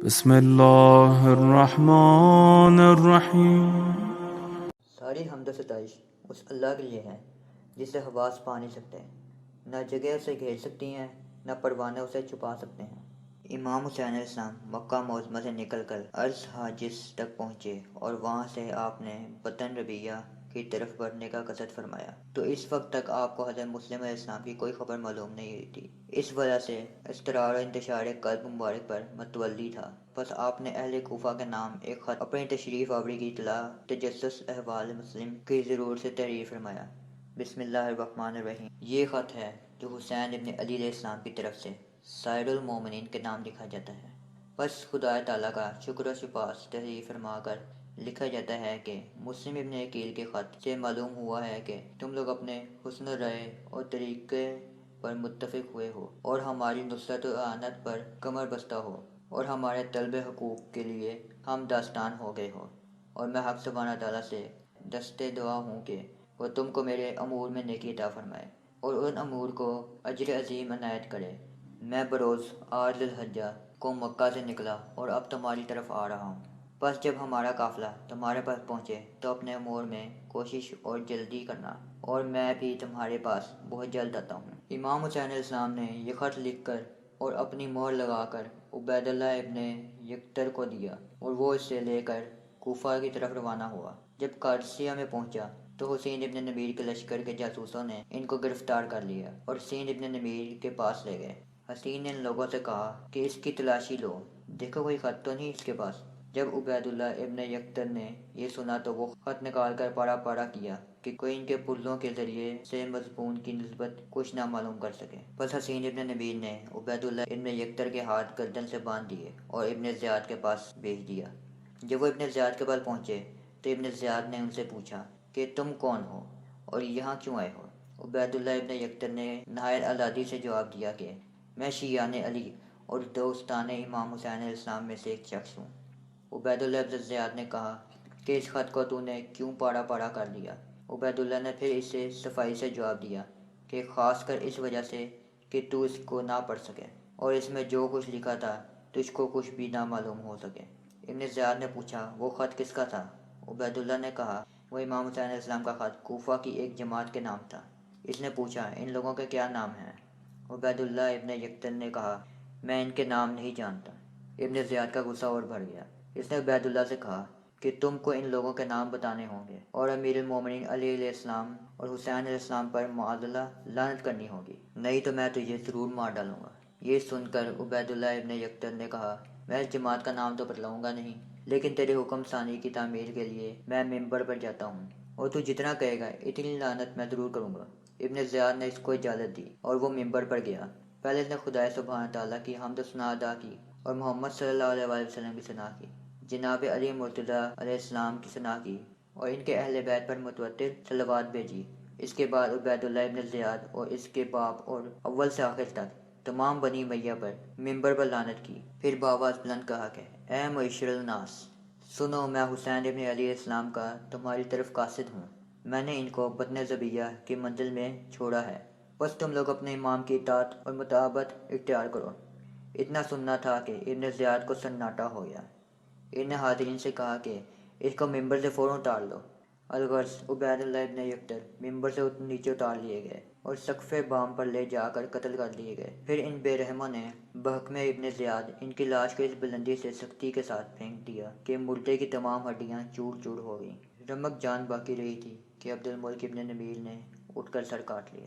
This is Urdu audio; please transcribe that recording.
بسم اللہ الرحمن الرحیم۔ ساری حمد و ستائش اس اللہ کے لیے ہے جسے حواس پا نہیں سکتے، نہ جگہ اسے گھیر سکتی ہیں، نہ پروانے اسے چھپا سکتے ہیں۔ امام حسین علیہ السلام مکہ معظمہ سے نکل کر عرض حاجز تک پہنچے اور وہاں سے آپ نے وطن ربیہ کی طرف بڑھنے کا قصد فرمایا، تو اس وقت تک آپ کو حضرت مسلم علیہ السلام کی کوئی خبر معلوم نہیں تھی۔ اس وجہ سے اضطرار و انتشار قلب مبارک پر متولی تھا۔ بس آپ نے اہل کوفہ کے نام ایک خط اپنی تشریف آوری کی اطلاع تجسس احوال مسلم کی ضرور سے تحریر فرمایا۔ بسم اللہ الرحمن الرحیم۔ یہ خط ہے جو حسین ابن علی علیہ السلام کی طرف سے سائر المومنین کے نام لکھا جاتا ہے۔ بس خدا تعالیٰ کا شکر و سپاس تحریر فرما کر لکھا جاتا ہے کہ مسلم ابن عقیل کے خط سے معلوم ہوا ہے کہ تم لوگ اپنے حسن رائے اور طریقے پر متفق ہوئے ہو اور ہماری نصرت و اعانت پر کمر بستہ ہو اور ہمارے طلب حقوق کے لیے ہم داستان ہو گئے ہو، اور میں حق سبحانہ تعالیٰ سے دستے دعا ہوں کہ وہ تم کو میرے امور میں نیکی عطا فرمائے اور ان امور کو اجر عظیم عنایت کرے۔ میں بروز 8 ذی الحجہ کو مکہ سے نکلا اور اب تمہاری طرف آ رہا ہوں۔ بس جب ہمارا قافلہ تمہارے پاس پہنچے تو اپنے امور میں کوشش اور جلدی کرنا، اور میں بھی تمہارے پاس بہت جلد آتا ہوں۔ امام حسین علیہ السلام نے یہ خط لکھ کر اور اپنی مہر لگا کر عبید اللہ ابن یکتر کو دیا اور وہ اس سے لے کر کوفہ کی طرف روانہ ہوا۔ جب قادسیہ میں پہنچا تو حسین ابن نمیر کے لشکر کے جاسوسوں نے ان کو گرفتار کر لیا اور حسین ابن نمیر کے پاس لے گئے۔ حسین نے ان لوگوں سے کہا کہ اس کی تلاشی لو، دیکھو کوئی خط تو نہیں اس کے پاس۔ جب عبید اللہ ابن یکتر نے یہ سنا تو وہ خط نکال کر پارا پارا کیا کہ کوئی ان کے پلوں کے ذریعے سے مضمون کی نسبت کچھ نہ معلوم کر سکے۔ بس حسین ابن نبیر نے عبید اللہ ابن یکتر کے ہاتھ گردن سے باندھ دیے اور ابن زیاد کے پاس بھیج دیا۔ جب وہ ابن زیاد کے پاس پہنچے تو ابن زیاد نے ان سے پوچھا کہ تم کون ہو اور یہاں کیوں آئے ہو؟ عبید اللہ ابن یکتر نے نہایت آزادی سے جواب دیا کہ میں شیعان علی اور دوستان امام حسین علیہ السلام میں سے ایک شخص ہوں۔ عبید اللہ ابن زیاد نے کہا کہ اس خط کو تو نے کیوں پاڑا پاڑا کر دیا؟ عبید اللہ نے پھر اسے صفائی سے جواب دیا کہ خاص کر اس وجہ سے کہ تو اس کو نہ پڑھ سکے اور اس میں جو کچھ لکھا تھا تجھ کو کچھ بھی نہ معلوم ہو سکے۔ ابن زیاد نے پوچھا وہ خط کس کا تھا؟ عبید اللہ نے کہا وہ امام حسین علیہ السلام کا خط کوفہ کی ایک جماعت کے نام تھا۔ اس نے پوچھا ان لوگوں کے کیا نام ہیں؟ عبید اللہ ابن یکتر نے کہا میں ان کے نام نہیں جانتا۔ ابن زیاد کا غصہ اور بڑھ گیا۔ اس نے عبید اللہ سے کہا کہ تم کو ان لوگوں کے نام بتانے ہوں گے اور امیر المومنین علی علیہ السلام اور حسین علیہ السلام پر معاذ اللہ لعنت کرنی ہوگی، نہیں تو میں تجھے ضرور مار ڈالوں گا۔ یہ سن کر عبید اللہ ابن یکتر نے کہا میں اس جماعت کا نام تو بتلاؤں گا نہیں، لیکن تیرے حکم ثانی کی تعمیر کے لیے میں ممبر پر جاتا ہوں اور تو جتنا کہے گا اتنی لعنت میں ضرور کروں گا۔ ابن زیاد نے اس کو اجازت دی اور وہ ممبر پر گیا۔ پہلے اس نے خدا سبحانہ تعالیٰ کی حمد و ثنا ادا کی اور محمد صلی اللہ علیہ وآلہ وسلم کی ثنا کی، جناب علی مرتضیٰ علیہ السلام کی ثنا کی اور ان کے اہل بیت پر متواتر صلوات بھیجی۔ اس کے بعد عبید اللہ ابن زیاد اور اس کے باپ اور اول سے آخر تک تمام بنی امیہ پر ممبر پر لعنت کی۔ پھر بآواز بلند کہا کہ اے معشر الناس، سنو، میں حسین ابن علی علیہ السلام کا تمہاری طرف قاصد ہوں۔ میں نے ان کو بطن ذبیہ کی منزل میں چھوڑا ہے، بس تم لوگ اپنے امام کی اطاعت اور مطابقت اختیار کرو۔ اتنا سننا تھا کہ ابن زیاد کو سناٹا ہو گیا۔ ان نے حاضرین سے کہا کہ اس کو ممبر سے فوراً اتار لو۔ الغرض عبید اللہ ابن یکتر ممبر سے نیچے اتار لیے گئے اور سقف بام پر لے جا کر قتل کر لیے گئے۔ پھر ان بے رحموں نے بحکم ابن زیاد ان کی لاش کو اس بلندی سے سختی کے ساتھ پھینک دیا کہ مردے کی تمام ہڈیاں چور چور ہو گئیں۔ رمق جان باقی رہی تھی کہ عبد الملک ابن نمیر نے اٹھ کر سر کاٹ لیا۔